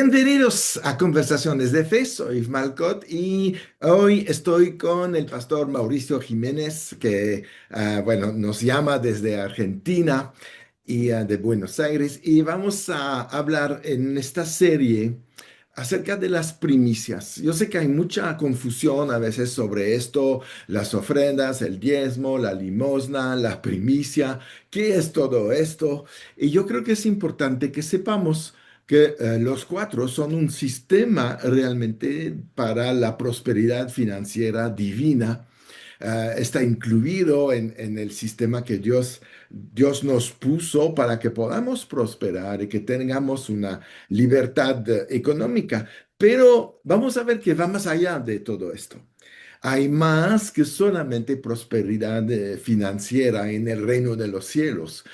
Bienvenidos a Conversaciones de Fe, soy Malcot y hoy estoy con el pastor Mauricio Jiménez, que bueno, nos llama desde Argentina y de Buenos Aires, y vamos a hablar en esta serie acerca de las primicias. Yo sé que hay mucha confusión a veces sobre esto, las ofrendas, el diezmo, la limosna, la primicia, ¿qué es todo esto? Y yo creo que es importante que sepamos que los cuatro son un sistema realmente para la prosperidad financiera divina. Está incluido en el sistema que Dios nos puso para que podamos prosperar y que tengamos una libertad económica. Pero vamos a ver que va más allá de todo esto. Hay más que solamente prosperidad financiera en el reino de los cielos.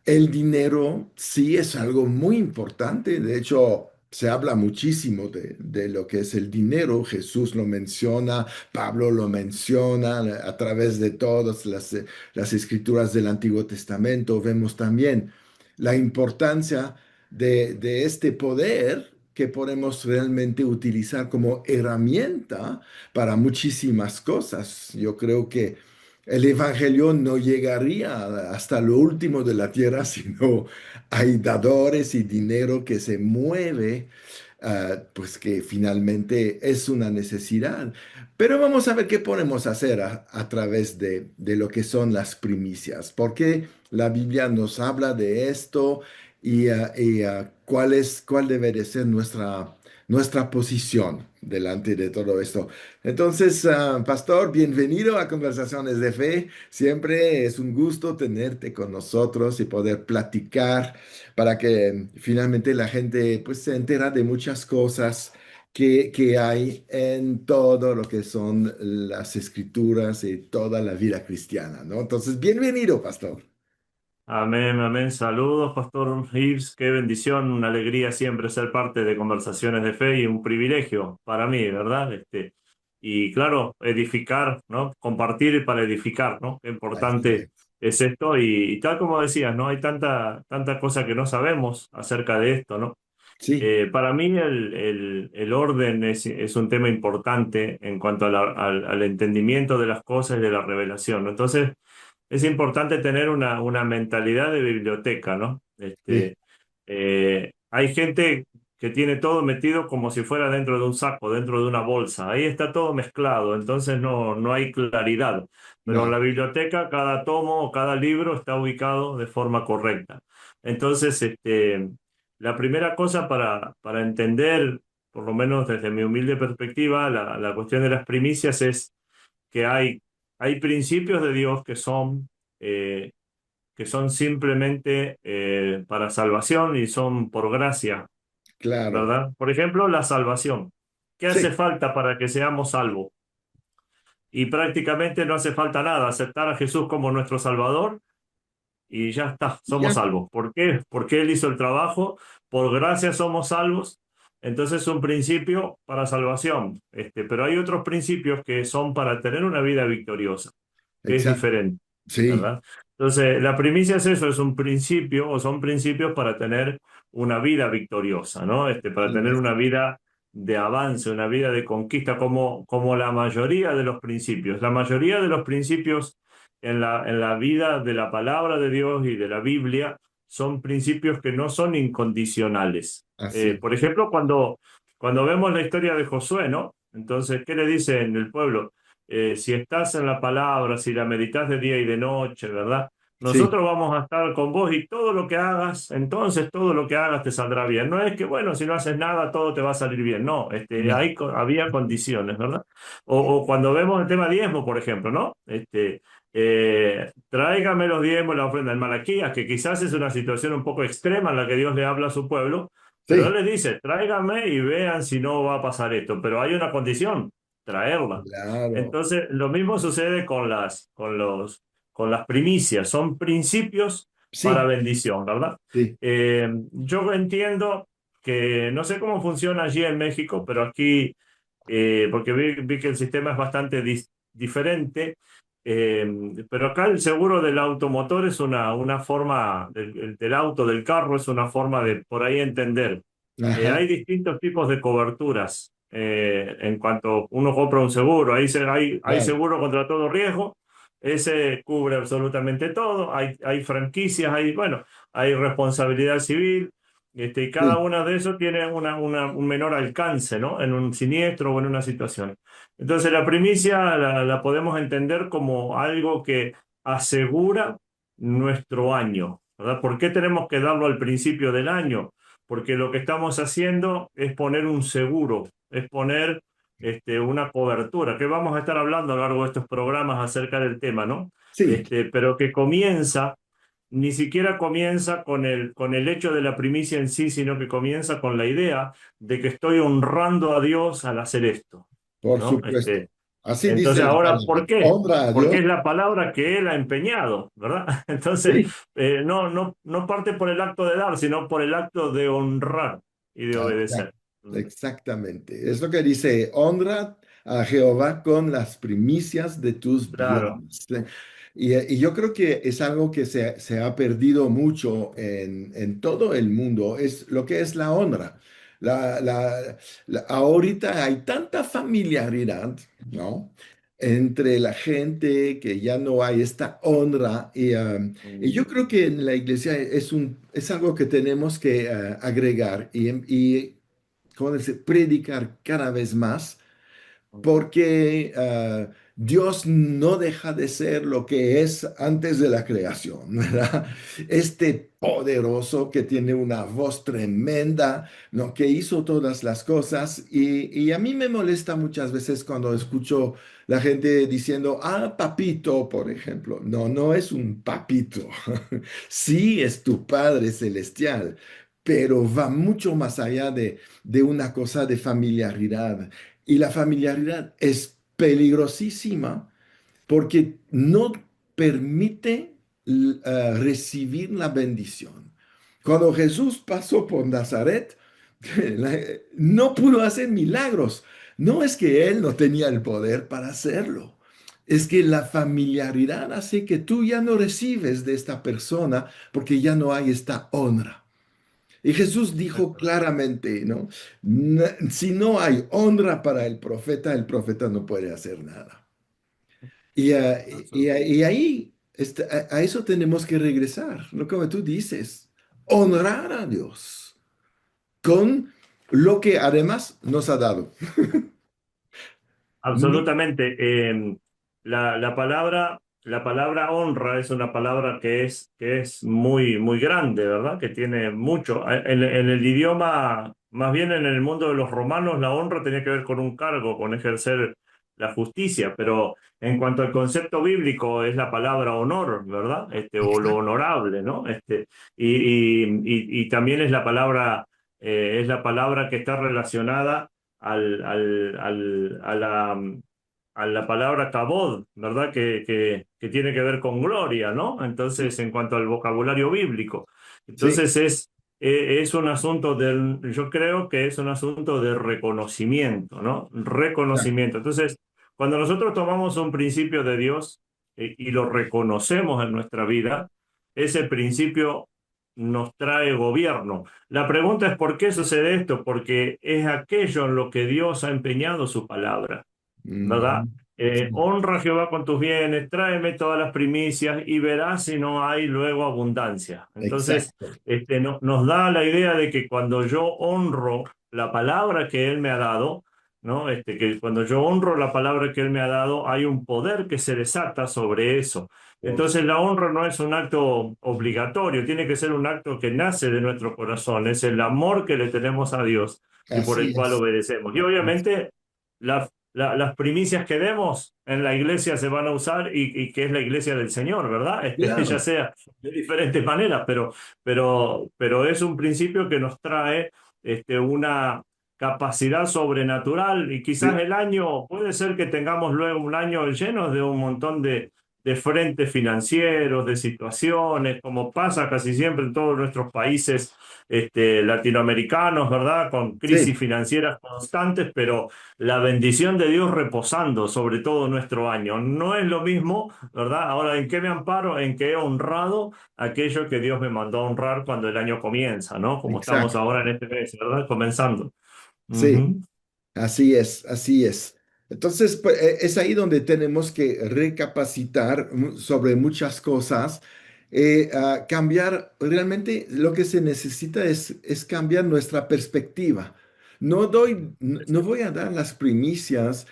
El dinero sí es algo muy importante. De hecho, se habla muchísimo de lo que es el dinero. Jesús lo menciona, Pablo lo menciona a través de todas las escrituras del Antiguo Testamento. Vemos también la importancia de este poder que podemos realmente utilizar como herramienta para muchísimas cosas. Yo creo que el evangelio no llegaría hasta lo último de la tierra si no hay dadores y dinero que se mueve, pues que finalmente es una necesidad. Pero vamos a ver qué podemos hacer a través de lo que son las primicias, porque la Biblia nos habla de esto y cuál debe de ser nuestra posición delante de todo esto. Entonces, pastor, bienvenido a Conversaciones de Fe. Siempre es un gusto tenerte con nosotros y poder platicar para que finalmente la gente pues se entera de muchas cosas que hay en todo lo que son las escrituras y toda la vida cristiana, ¿no? Entonces, bienvenido, pastor. Amén, amén. Saludos, Pastor Ives. Qué bendición, una alegría siempre ser parte de Conversaciones de Fe y un privilegio para mí, ¿verdad? Y claro, edificar, ¿no? Compartir para edificar, ¿no? Qué Así importante es. es esto. Y tal como decías, ¿no? Hay tanta cosa que no sabemos acerca de esto, ¿no? Sí, Para mí el orden es un tema importante en cuanto a al entendimiento de las cosas y de la revelación, ¿no? Entonces, es importante tener una mentalidad de biblioteca, ¿no? sí, Hay gente que tiene todo metido como si fuera dentro de un saco, dentro de una bolsa. Ahí está todo mezclado, entonces no hay claridad. Pero en la no, biblioteca, cada tomo o cada libro está ubicado de forma correcta. Entonces, la primera cosa para entender, por lo menos desde mi humilde perspectiva, la cuestión de las primicias es que hay principios de Dios eh, que son simplemente para salvación y son por gracia, claro. ¿verdad? Por ejemplo, la salvación. ¿Qué hace Sí, falta para que seamos salvos? Y prácticamente no hace falta nada, aceptar a Jesús como nuestro Salvador y ya está, y somos ya, salvos. ¿Por qué? Porque Él hizo el trabajo, por gracia somos salvos. Entonces es un principio para salvación, pero hay otros principios que son para tener una vida victoriosa, que es exacto. diferente, Sí, ¿verdad? Entonces, la primicia es eso, es un principio o son principios para tener una vida victoriosa, ¿no? Para así tener es. una vida de avance, una vida de conquista, como la mayoría de los principios. La mayoría de los principios en la vida de la palabra de Dios y de la Biblia son principios que no son incondicionales. Así. Por ejemplo, cuando vemos la historia de Josué, ¿no? Entonces, ¿qué le dice en el pueblo? Si estás en la palabra, si la meditas de día y de noche, ¿verdad? Sí, Nosotros vamos a estar con vos y todo lo que hagas, entonces todo lo que hagas te saldrá bien. No es que, bueno, si no haces nada, todo te va a salir bien. No, no, había condiciones, ¿verdad? O cuando vemos el tema diezmo, por ejemplo, ¿no? Tráigame los diezmos, la ofrenda en Malaquías, que quizás es una situación un poco extrema en la que Dios le habla a su pueblo, pero Él sí, le dice, tráigame y vean si no va a pasar esto. Pero hay una condición, traerla. claro. Entonces, lo mismo sucede con las primicias, son principios para Sí, bendición, ¿verdad? sí, Yo entiendo que no sé cómo funciona allí en México, pero aquí, porque vi que el sistema es bastante diferente, eh, pero acá el seguro del automotor es una forma, del auto, del carro, es una forma de por ahí entender. Ajá, Hay distintos tipos de coberturas. En cuanto uno compra un seguro, hay claro. seguro contra todo riesgo, ese cubre absolutamente todo, hay franquicias, bueno, hay responsabilidad civil, y cada Sí, una de esos tiene un menor alcance, ¿no? En un siniestro o en una situación. Entonces la primicia la podemos entender como algo que asegura nuestro año, ¿verdad? ¿Por qué tenemos que darlo al principio del año? Porque lo que estamos haciendo es poner un seguro, es poner una cobertura, que vamos a estar hablando a lo largo de estos programas acerca del tema, ¿no? sí, Pero que ni siquiera comienza con el hecho de la primicia en sí, sino que comienza con la idea de que estoy honrando a Dios al hacer esto, por ¿no? supuesto. Así dice Entonces, la ahora, palabra. ¿por qué? Honra a Porque Dios. es la palabra que Él ha empeñado, ¿verdad? Entonces, Sí. no parte por el acto de dar, sino por el acto de honrar y de obedecer. Exactamente. Es lo que dice, honra a Jehová con las primicias de tus Claro. bienes. Y yo creo que es algo que se ha perdido mucho en todo el mundo, es lo que es la honra. Ahorita hay tanta familiaridad, ¿no? Entre la gente que ya no hay esta honra y yo creo Mm, que en la iglesia es algo que tenemos que agregar y ¿cómo decir? Predicar cada vez más, porque Dios no deja de ser lo que es antes de la creación, ¿verdad? Este poderoso que tiene una voz tremenda, ¿no? Que hizo todas las cosas y a mí me molesta muchas veces cuando escucho la gente diciendo, ah, papito, por ejemplo. No, no es un papito. Sí, es tu Padre celestial, pero va mucho más allá de una cosa de familiaridad. Y la familiaridad es peligrosísima porque no permite recibir la bendición. Cuando Jesús pasó por Nazaret, no pudo hacer milagros. No es que él no tenía el poder para hacerlo. Es que la familiaridad hace que tú ya no recibes de esta persona porque ya no hay esta honra. Y Jesús dijo claramente, ¿no? Si no hay honra para el profeta no puede hacer nada. Y ahí, a eso tenemos que regresar, ¿no? Como tú dices, honrar a Dios con lo que además nos ha dado. No- Absolutamente. La palabra honra es una palabra que es muy, muy grande, ¿verdad? Que tiene mucho. En el idioma, más bien en el mundo de los romanos, la honra tenía que ver con un cargo, con ejercer la justicia, pero en cuanto al concepto bíblico es la palabra honor, ¿verdad? O lo Exacto. honorable, ¿no? Y también es la palabra que está relacionada al, al, al- a la, a la palabra kabod, ¿verdad? Que tiene que ver con gloria, ¿no? Entonces, en cuanto al vocabulario bíblico. Sí, Entonces, es un asunto yo creo que es un asunto de reconocimiento, ¿no? exacto. Reconocimiento. Entonces, cuando nosotros tomamos un principio de Dios y lo reconocemos en nuestra vida, ese principio nos trae gobierno. La pregunta es ¿por qué sucede esto? Porque es aquello en lo que Dios ha empeñado su palabra, ¿verdad? Ujú. Sí, Honra a Jehová con tus bienes, tráeme todas las primicias y verás si no hay luego abundancia. Entonces, exacto. nos da la idea de que cuando yo honro la palabra que Él me ha dado, ¿no? Que cuando yo honro la palabra que Él me ha dado, hay un poder que se desata sobre eso. Por Entonces, la honra no es un acto obligatorio, tiene que ser un acto que nace de nuestro corazón, es el amor que le tenemos a Dios y por el Así cual es. obedecemos. Y obviamente las primicias que demos en la iglesia se van a usar y que es la iglesia del Señor, ¿verdad? Ya Claro. sea de diferentes maneras, pero es un principio que nos trae una capacidad sobrenatural y quizás Sí, el año, puede ser que tengamos luego un año lleno de un montón de frentes financieros, de situaciones, como pasa casi siempre en todos nuestros países latinoamericanos, ¿verdad? Con crisis Sí, financieras constantes, pero la bendición de Dios reposando sobre todo nuestro año. No es lo mismo, ¿verdad? Ahora, ¿en qué me amparo? En que he honrado aquello que Dios me mandó a honrar cuando el año comienza, ¿no? Como estamos exacto. ahora en este mes, ¿verdad? Comenzando. Sí. Ujú. Así es, así es. Entonces, pues, es ahí donde tenemos que recapacitar sobre muchas cosas, cambiar, realmente lo que se necesita es cambiar nuestra perspectiva. No voy a dar las primicias,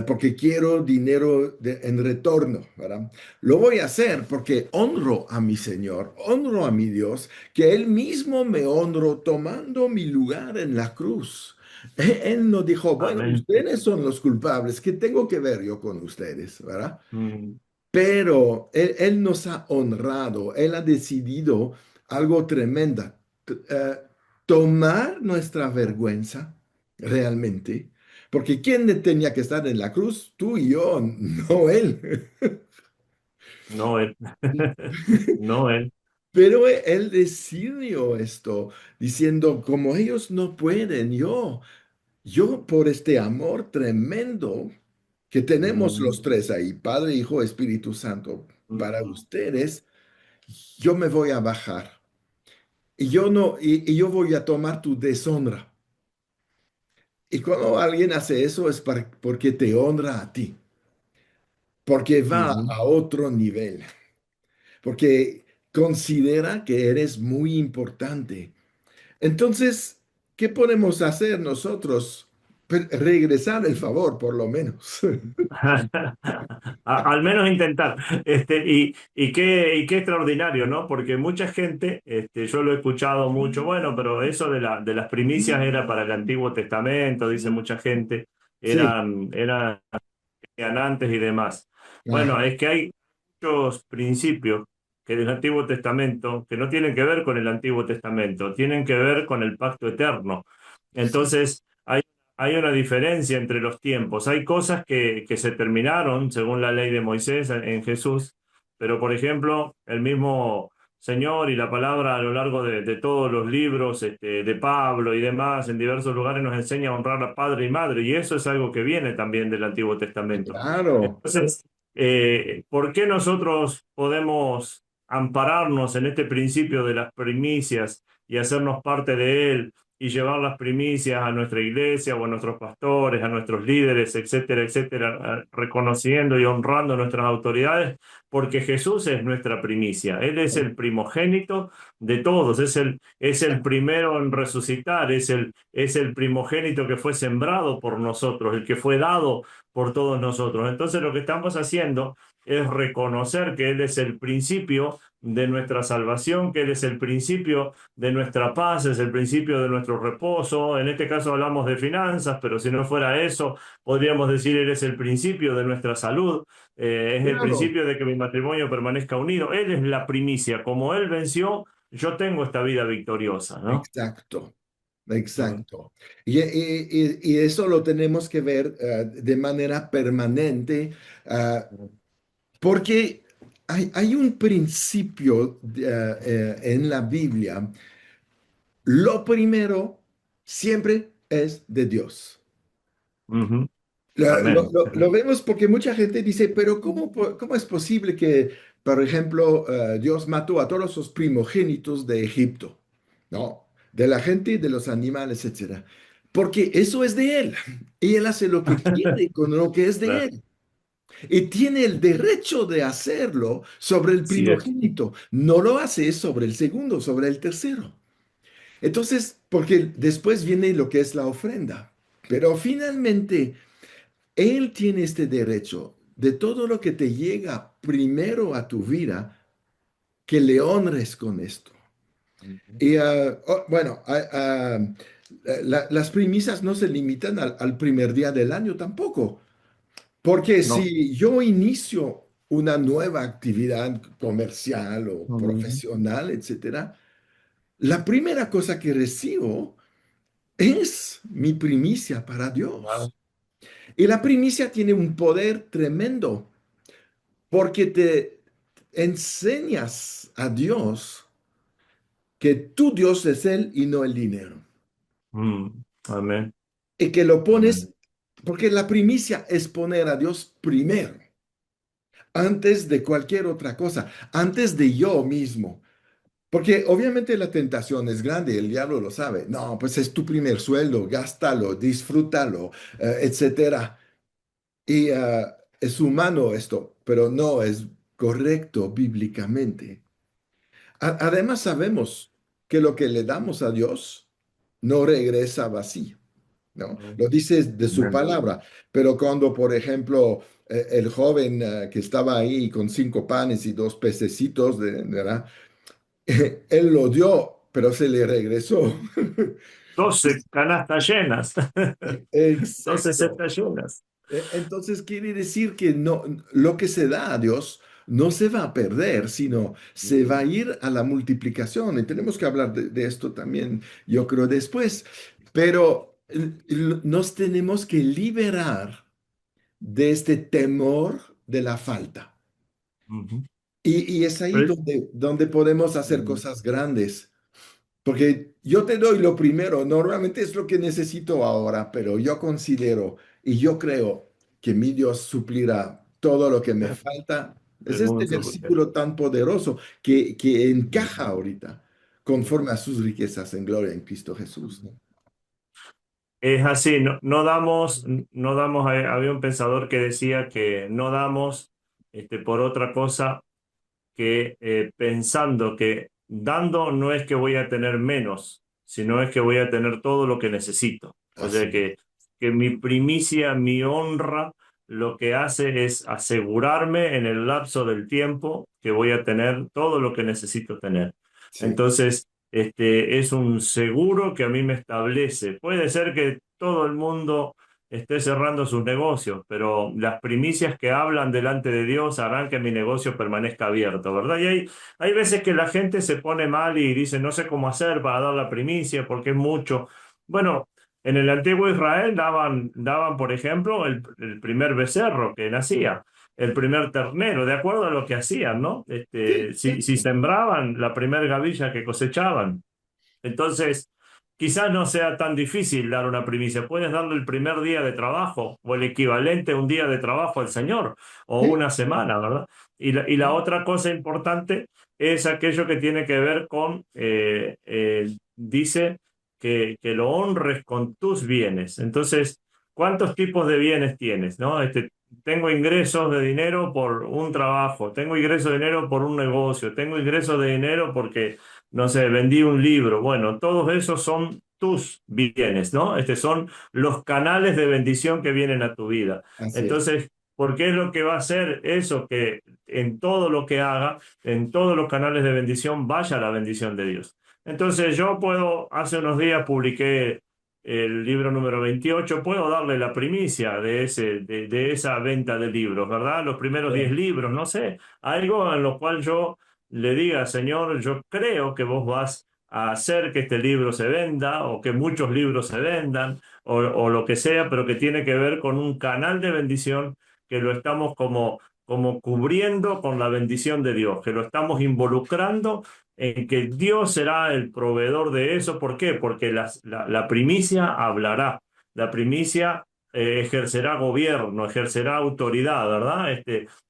porque quiero dinero en retorno, ¿verdad? Lo voy a hacer porque honro a mi Señor, honro a mi Dios, que Él mismo me honró tomando mi lugar en la cruz. Él no dijo, bueno, Amén. ustedes son los culpables, ¿qué tengo que ver yo con ustedes, verdad? Mm, Pero él nos ha honrado, Él ha decidido algo tremendo, tomar nuestra vergüenza realmente, porque ¿quién tenía que estar en la cruz? Tú y yo, no Él. no él. No él. Pero Él decidió esto, diciendo, como ellos no pueden, yo por este amor tremendo que tenemos los Mm, tres ahí, Padre, Hijo, Espíritu Santo, para mm, ustedes, yo me voy a bajar y yo no, y yo voy a tomar tu deshonra. Y cuando alguien hace eso es porque te honra a ti, porque va mm. a otro nivel, porque considera que eres muy importante. Entonces, ¿qué podemos hacer nosotros? Regresar el favor, por lo menos. Al menos intentar. Y qué extraordinario, ¿no? Porque mucha gente, yo lo he escuchado mucho, bueno, pero eso de las primicias era para el Antiguo Testamento, dice mucha gente, Sí, eran antes y demás. Bueno, ajá, es que hay muchos principios que del Antiguo Testamento que no tienen que ver con el Antiguo Testamento, tienen que ver con el pacto eterno. sí, Entonces, hay una diferencia entre los tiempos. Hay cosas que se terminaron según la ley de Moisés en Jesús, pero por ejemplo, el mismo Señor y la palabra a lo largo de todos los libros de Pablo y demás, en diversos lugares nos enseña a honrar a padre y madre, y eso es algo que viene también del Antiguo Testamento. claro. Entonces, ¿por qué nosotros podemos ampararnos en este principio de las primicias y hacernos parte de él y llevar las primicias a nuestra iglesia o a nuestros pastores, a nuestros líderes, etcétera, etcétera, reconociendo y honrando nuestras autoridades? Porque Jesús es nuestra primicia, Él es el primogénito de todos, es el primero en resucitar, es el primogénito que fue sembrado por nosotros, el que fue dado por todos nosotros. Entonces lo que estamos haciendo es reconocer que Él es el principio de nuestra salvación, que Él es el principio de nuestra paz, es el principio de nuestro reposo. En este caso hablamos de finanzas, pero si no fuera eso, podríamos decir Él es el principio de nuestra salud, es el Claro, principio de que mi matrimonio permanezca unido. Él es la primicia. Como Él venció, yo tengo esta vida victoriosa, ¿no? exacto, Mm, exacto. Y eso lo tenemos que ver de manera permanente, mm, porque hay un principio en la Biblia. Lo primero siempre es de Dios. ujú. Lo, Amén. lo vemos porque mucha gente dice, pero ¿cómo es posible que, por ejemplo, Dios mató a todos los primogénitos de Egipto? No, de la gente, de los animales, etcétera. Porque eso es de Él. Y Él hace lo que quiere con lo que es de Claro, Él. Y tiene el derecho de hacerlo sobre el así es. primogénito. No lo hace sobre el segundo, sobre el tercero. Entonces, porque después viene lo que es la ofrenda. Pero finalmente... Él tiene este derecho de todo lo que te llega primero a tu vida, que le honres con esto. Y bueno, las premisas no se limitan al primer día del año tampoco, porque No. si yo inicio una nueva actividad comercial o Ujú. profesional, etcétera, la primera cosa que recibo es mi primicia para Claro. Dios. Y la primicia tiene un poder tremendo. porque te enseñas a Dios que tu Dios es Él y no el dinero. Mm, amén, Y que lo amén. pones, porque la primicia es poner a Dios primero, antes de cualquier otra cosa, antes de yo mismo. Porque obviamente la tentación es grande, el diablo lo sabe. No, pues es tu primer sueldo, gástalo, disfrútalo, etcétera. Y es humano esto, pero no es correcto bíblicamente. Además sabemos que lo que le damos a Dios no regresa vacío, ¿no? Mm, Lo dice de su amén. palabra, pero cuando, por ejemplo, el joven que estaba ahí con 5 panes y 2 pececitos, ¿verdad? Él lo dio, pero se le regresó. 12 canastas llenas, 12 Exacto. cestas llenas. Entonces quiere decir que no, lo que se da a Dios no se va a perder, sino se va a ir a la multiplicación. Y tenemos que hablar de esto también, yo creo, después. Pero nos tenemos que liberar de este temor de la falta. Ujú. Y es ahí Pero- donde podemos hacer mm, cosas grandes. Porque yo te doy lo primero, normalmente es lo que necesito ahora, pero yo considero y yo creo que mi Dios suplirá todo lo que me falta. Es según este su riqueza. versículo tan poderoso que encaja ahorita conforme a sus riquezas en gloria en Cristo Jesús, ¿no? Es así, no damos, había un pensador que decía que no damos por otra cosa que pensando que dando no es que voy a tener menos, sino es que voy a tener todo lo que necesito. O sea Así, que mi primicia, mi honra, lo que hace es asegurarme en el lapso del tiempo que voy a tener todo lo que necesito tener. sí, Entonces, es un seguro que a mí me establece. Puede ser que todo el mundo esté cerrando sus negocios, pero las primicias que hablan delante de Dios harán que mi negocio permanezca abierto, ¿verdad? Y hay veces que la gente se pone mal y dice, no sé cómo hacer para dar la primicia porque es mucho. Bueno, en el antiguo Israel daban, por ejemplo, el primer becerro que nacía, el primer ternero, de acuerdo a lo que hacían, ¿no? sí, Si sembraban, la primer gavilla que cosechaban. Entonces, quizás no sea tan difícil dar una primicia. Puedes darle el primer día de trabajo o el equivalente a un día de trabajo al Señor o sí, una semana, ¿verdad? Y la otra cosa importante es aquello que tiene que ver con, dice que lo honres con tus bienes. Entonces, ¿cuántos tipos de bienes tienes, no? Tengo ingresos de dinero por un trabajo, tengo ingresos de dinero por un negocio, tengo ingresos de dinero porque no sé, vendí un libro. Bueno, todos esos son tus bienes, ¿no? Son los canales de bendición que vienen a tu vida. así es. Entonces, ¿por qué es lo que va a hacer eso? Que en todo lo que haga, en todos los canales de bendición, vaya la bendición de Dios. Entonces, yo puedo, hace unos días publiqué el libro número 28, puedo darle la primicia de esa venta de libros, ¿verdad? Los primeros 10 Sí, libros, no sé, algo en lo cual yo le diga, Señor, yo creo que vos vas a hacer que este libro se venda o que muchos libros se vendan o lo que sea, pero que tiene que ver con un canal de bendición que lo estamos como cubriendo con la bendición de Dios, que lo estamos involucrando en que Dios será el proveedor de eso. ¿Por qué? Porque la primicia hablará, la primicia ejercerá gobierno, ejercerá autoridad, ¿verdad?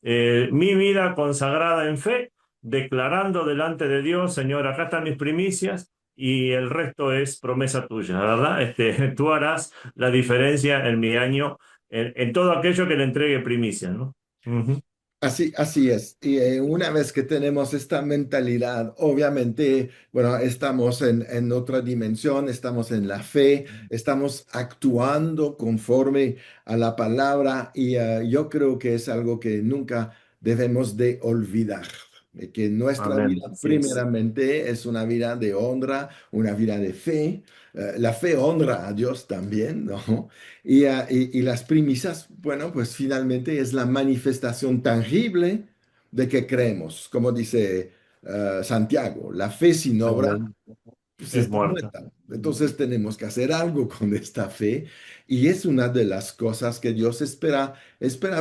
Mi vida consagrada en fe declarando delante de Dios, Señor, acá están mis primicias y el resto es promesa tuya, ¿verdad? Tú harás la diferencia en mi año, en todo aquello que le entregue primicias, ¿no? Ujú. así es. Y una vez que tenemos esta mentalidad, obviamente, bueno, estamos en otra dimensión, estamos en la fe, estamos actuando conforme a la palabra y yo creo que es algo que nunca debemos de olvidar. De que nuestra Amén. vida Así es. primeramente es una vida de honra, una vida de fe. La fe honra a Dios también, ¿no? Y las primicias, bueno, pues finalmente es la manifestación tangible de que creemos, como dice Santiago, la fe sin obra Amén. pues es está muerta. muerta. Entonces tenemos que hacer algo con esta fe y es una de las cosas que Dios espera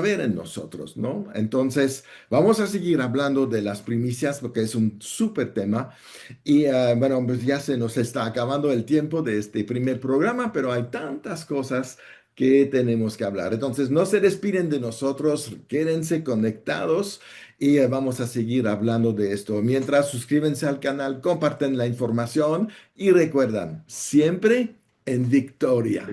ver en nosotros, ¿no? Entonces vamos a seguir hablando de las primicias porque es un súper tema y bueno, pues ya se nos está acabando el tiempo de este primer programa, pero hay tantas cosas que tenemos que hablar. Entonces no se despiden de nosotros, quédense conectados. Y vamos a seguir hablando de esto. Mientras, suscríbanse al canal, comparten la información y recuerdan, siempre en victoria.